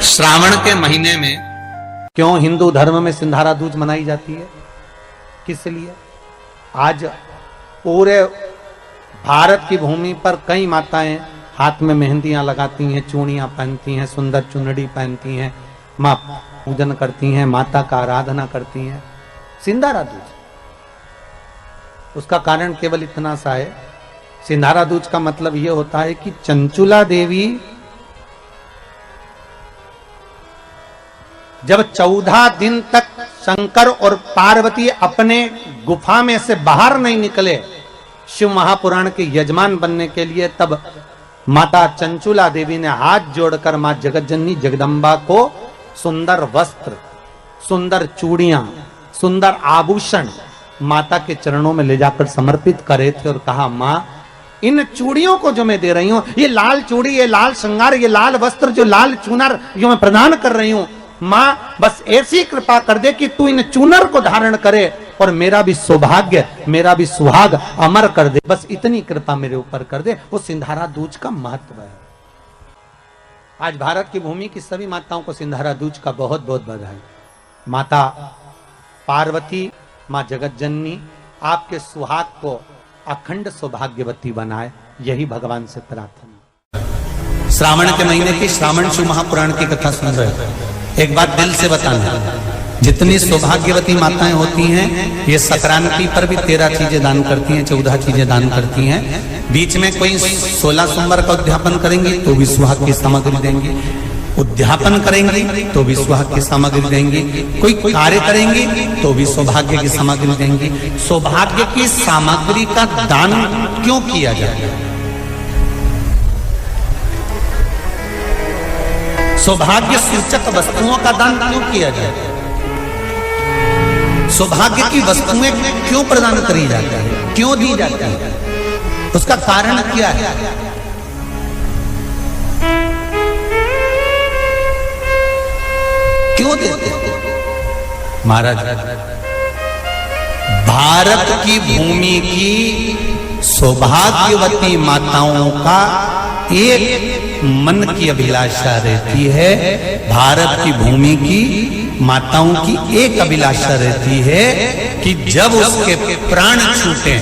श्रावण के महीने में क्यों हिंदू धर्म में सिंधारा दूज मनाई जाती है? किस लिए? आज पूरे भारत की भूमि पर कई माताएं हाथ में मेहंदियां लगाती हैं, चूड़ियां पहनती हैं, सुंदर चुनरी पहनती हैं, मां पूजन करती हैं, माता का आराधना करती हैं। सिंधारा दूज, उसका कारण केवल इतना सा है, सिंधारा दूज का मतलब यह होता है कि चंचुला देवी जब 14 दिन तक शंकर और पार्वती अपने गुफा में से बाहर नहीं निकले शिव महापुराण के यजमान बनने के लिए, तब माता चंचुला देवी ने हाथ जोड़कर मां जगतजननी जगदम्बा को सुंदर वस्त्र, सुंदर चूड़ियां, सुंदर आभूषण माता के चरणों में ले जाकर समर्पित करे थे और कहा, मां इन चूड़ियों को जो मैं दे रही हूं, ये लाल चूड़ी, ये लाल श्रृंगार, ये लाल वस्त्र, जो लाल चूनर जो मैं प्रदान कर रही हूं, मां बस ऐसी कृपा कर दे कि तू इन चूनर को धारण करे और मेरा भी सौभाग्य, मेरा भी सुहाग अमर कर दे, बस इतनी कृपा मेरे ऊपर कर दे। वो सिंधारा दूज का महत्व है। आज भारत की भूमि की सभी माताओं को सिंधारा दूज का बहुत बहुत बधाई। माता पार्वती, मां जगतजननी आपके सुहाग को अखंड सौभाग्यवती बनाए, यही भगवान से प्रार्थना। श्रावण के महीने की श्रावण शिव महापुराण की कथा सुन रहे हैं। एक बात दिल से बताना, जितनी सौभाग्यवती माताएं होती हैं, ये संक्रांति पर भी 13 चीजें दान करती हैं, 14 चीजें दान करती हैं। बीच में कोई 16 सोमवार का उद्यापन करेंगी तो भी सुहाग की सामग्री देंगी, उद्यापन करेंगी तो भी सुहाग की सामग्री देंगी, कोई कार्य करेंगी तो भी सौभाग्य की सामग्री देंगी। सौभाग्य की सामग्री का दान क्यों किया जाए? सौभाग्य सूचक वस्तुओं का दान क्यों किया जाए? सौभाग्य की वस्तुएं क्यों प्रदान करी जाती है, क्यों दी जाती है? उसका कारण क्या है? क्यों देते हैं? महाराज, भारत की भूमि की सौभाग्यवती माताओं का एक मन की अभिलाषा रहती है, भारत की भूमि की माताओं की एक अभिलाषा रहती है कि जब उसके प्राण छूटे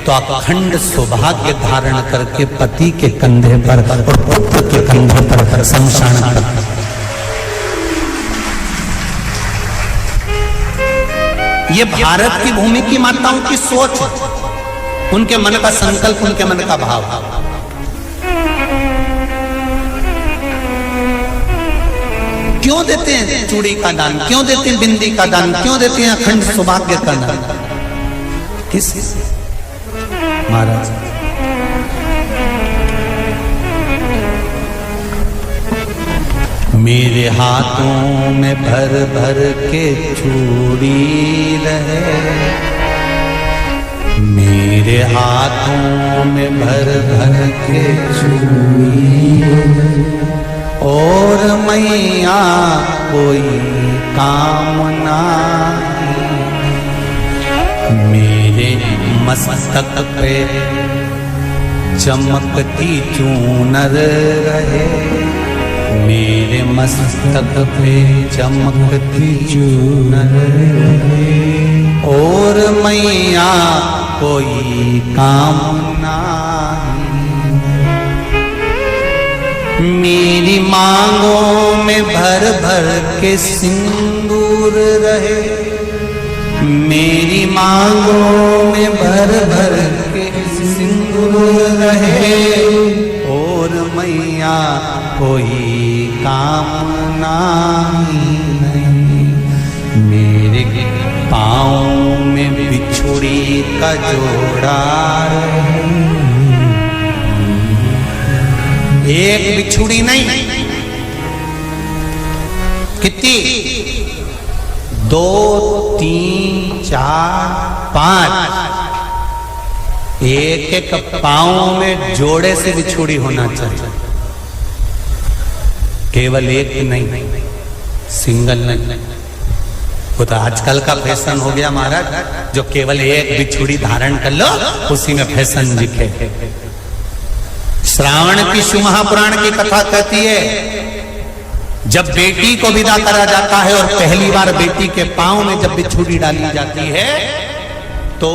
तो अखंड सौभाग्य धारण करके पति के कंधे पर और पुत्र के कंधे पर शमशान करता। ये भारत की भूमि की माताओं की सोच, उनके मन का संकल्प, उनके मन का भाव। क्यों देते हैं चूड़ी का दान, क्यों देते हैं बिंदी का दान, क्यों देते हैं अखंड सौभाग्य का दान? किस महाराज? मेरे हाथों में भर भर के चूड़ी रहे, मेरे हाथों में भर भर के चूड़ी, और मैया कोई कामना, मेरे मस्तक पे चमकती चूनर रहे, मेरे मस्तक पे चमकती चूनर रहे, और मैया कोई कामना, मेरी मांगों में भर भर के सिंदूर रहे, मेरी मांगों में भर भर के सिंदूर रहे, और मैया कोई कामना नहीं, मेरे पाँव में बिछुड़ी का जोड़ा रहे, एक बिछुड़ी नहीं, कितनी? 2, 3, 4, 5, एक एक पांव में जोड़े से बिछुड़ी होना चाहिए, केवल एक नहीं, सिंगल नहीं। वो तो आजकल का फैशन हो गया महाराज, जो केवल एक बिछुड़ी धारण कर लो उसी में फैशन दिखे। श्रावण की शिव महापुराण की कथा कहती है जब बेटी को विदा करा जाता है और पहली बार बेटी के पांव में जब बिछुड़ी डाली जाती है तो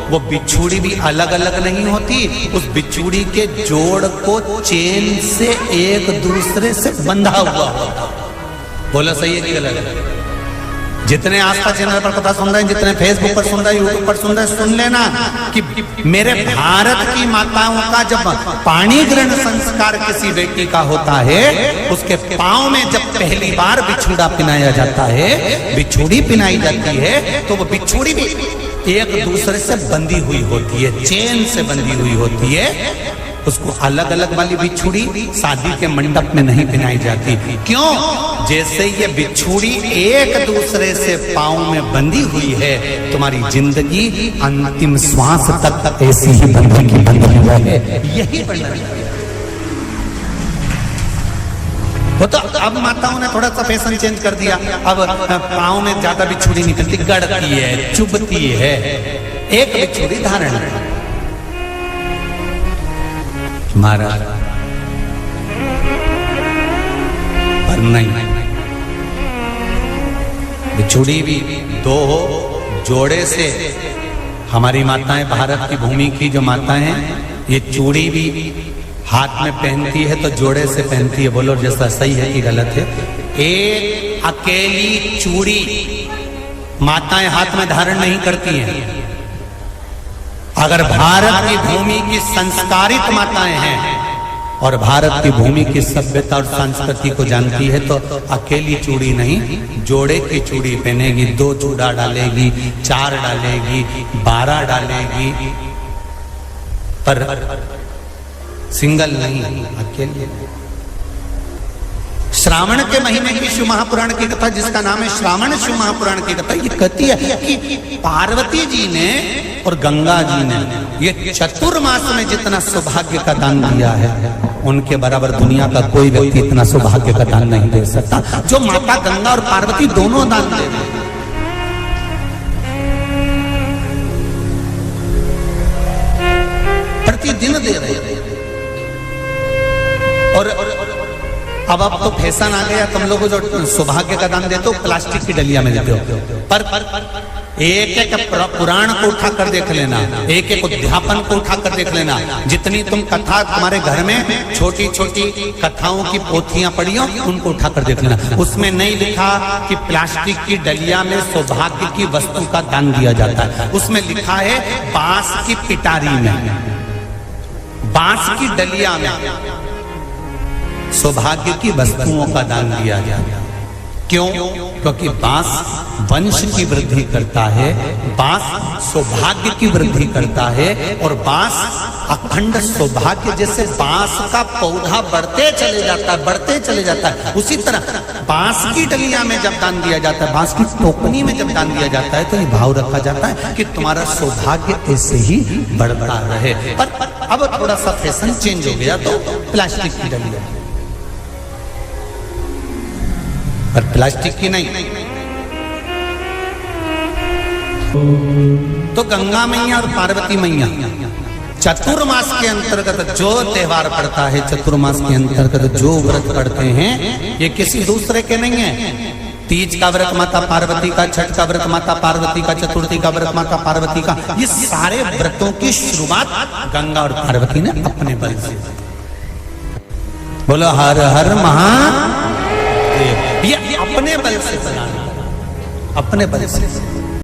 वो बिछुड़ी भी अलग अलग नहीं होती, उस बिछुड़ी के जोड़ को चेन से एक दूसरे से बंधा हुआ होता। बोला सही है कि गलत है? जितने आस्था चैनल पर कथा सुन रहे हैं, जितने फेसबुक पर सुन रहे हैं, यूट्यूब पर सुन रहे हैं, सुन लेना कि मेरे भारत की माताओं का जब पाणी ग्रहण संस्कार किसी बेटी का होता है, उसके पांव में जब पहली बार बिछुड़ा पिनाया जाता है, बिछुड़ी पिनाई जाती है, तो वो बिछुड़ी भी एक दूसरे से बंधी हुई होती है, चेन से बंधी हुई होती है। उसको अलग अलग वाली बिछुड़ी शादी के मंडप में नहीं पिनाई जाती। क्यों? जैसे ये बिछुड़ी एक दूसरे से पांव में बंधी हुई है, तुम्हारी जिंदगी अंतिम श्वास तक ऐसी ही बंधी की बंधी हुई है। यही बंधन वो तो अब माताओं ने थोड़ा सा फैशन चेंज कर दिया, अब पांव में ज्यादा बिछुड़ी निकलती, गड़ती है, चुभती है, एक बिछुड़ी धारण है। महाराज पर नहीं, बिछुड़ी भी दो हो, जोड़े से। हमारी माताएं, भारत की भूमि की जो माताएं हैं, ये चूड़ी भी हाथ में पहनती है तो जोड़े से पहनती है। बोलो जैसा सही है कि गलत है? एक अकेली चूड़ी माताएं हाथ में धारण नहीं करती हैं। अगर भारत की भूमि की संस्कारित माताएं हैं और भारत की भूमि की सभ्यता और संस्कृति को जानती है तो अकेली चूड़ी नहीं, जोड़े की चूड़ी पहनेगी, 2 चूड़ा डालेगी, 4 डालेगी, 12 डालेगी, पर सिंगल नहीं, अकेले। श्रावण के महीने की शिव महापुराण की कथा, जिसका नाम है श्रावण शिव महापुराण की कथा, ये कहती है कि पार्वती जी ने और गंगा जी ने ये चतुर्मास में जितना सौभाग्य का दान दिया है, उनके बराबर दुनिया का कोई व्यक्ति इतना सौभाग्य का दान नहीं दे सकता जो माता गंगा और पार्वती दोनों दान दे रहे हैं। प्रतिदिन दे रहे हैं। और अब तो फैशन आ गया, तुम लोगों जो सौभाग्य का दान देते हो प्लास्टिक की डलिया में देते हो, पर एक एक पुराण को उठा कर देख लेना, एक एक उद्यापन को उठा कर देख लेना, जितनी तुम कथा तुम्हारे घर में छोटी छोटी कथाओं की पोथियां पढ़ी हो, उनको उठा कर देख लेना। उसमें नहीं लिखा कि प्लास्टिक की डलिया में सौभाग्य की वस्तु का दान दिया जाता है, उसमें लिखा है बांस की पिटारी में, बांस की डलिया में सौभाग्य की वस्तुओं का दान दिया जाता है। क्यों? क्योंकि बांस वंश की वृद्धि करता है, बांस सौभाग्य की वृद्धि करता है, और बांस अखंड सौभाग्य, जैसे बांस का पौधा बढ़ते चले जाता है, बढ़ते चले जाता है, उसी तरह बांस की डलिया में जब दान दिया जाता है, बांस की टोकनी में जब दान दिया जाता है, तो ये भाव रखा जाता है कि तुम्हारा सौभाग्य ऐसे ही बढ़ता रहे। पर अब थोड़ा सा फैशन चेंज हो गया तो प्लास्टिक की डलिया, पर प्लास्टिक की नहीं। तो गंगा मैया और पार्वती मैया चतुर्मास के अंतर्गत जो त्योहार पड़ता है, चतुर्मास के अंतर्गत जो व्रत पड़ते हैं, ये किसी दूसरे के नहीं है। तीज का व्रत माता पार्वती का, छठ का व्रत माता पार्वती का, चतुर्थी का व्रत माता पार्वती का, ये सारे व्रतों की शुरुआत गंगा और पार्वती ने अपने बल से। बोलो हर हर महादेव। ये अपने बल से बनाना, अपने बल से।